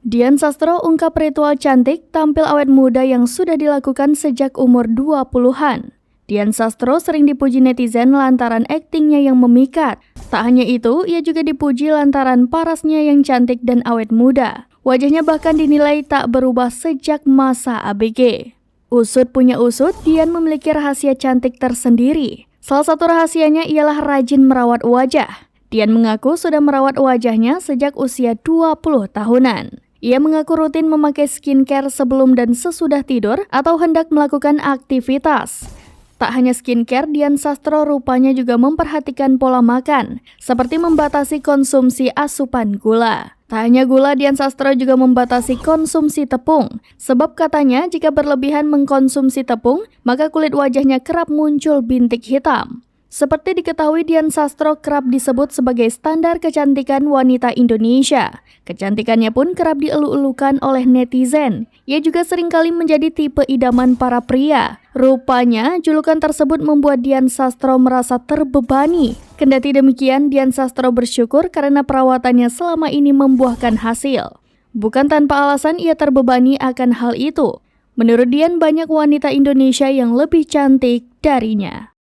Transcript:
Dian Sastro ungkap ritual cantik tampil awet muda yang sudah dilakukan sejak umur 20-an. Dian Sastro sering dipuji netizen lantaran aktingnya yang memikat. Tak hanya itu, ia juga dipuji lantaran parasnya yang cantik dan awet muda. Wajahnya bahkan dinilai tak berubah sejak masa ABG. Usut punya usut, Dian memiliki rahasia cantik tersendiri. Salah satu rahasianya ialah rajin merawat wajah. Dian mengaku sudah merawat wajahnya sejak usia 20 tahunan. Ia mengaku rutin memakai skincare sebelum dan sesudah tidur atau hendak melakukan aktivitas. Tak hanya skincare, Dian Sastro rupanya juga memperhatikan pola makan, seperti membatasi konsumsi asupan gula. Tak hanya gula, Dian Sastro juga membatasi konsumsi tepung, sebab katanya jika berlebihan mengkonsumsi tepung, maka kulit wajahnya kerap muncul bintik hitam. Seperti diketahui, Dian Sastro kerap disebut sebagai standar kecantikan wanita Indonesia. Kecantikannya pun kerap dielu-elukan oleh netizen. Ia juga seringkali menjadi tipe idaman para pria. Rupanya, julukan tersebut membuat Dian Sastro merasa terbebani. Kendati demikian, Dian Sastro bersyukur karena perawatannya selama ini membuahkan hasil. Bukan tanpa alasan ia terbebani akan hal itu. Menurut Dian, banyak wanita Indonesia yang lebih cantik darinya.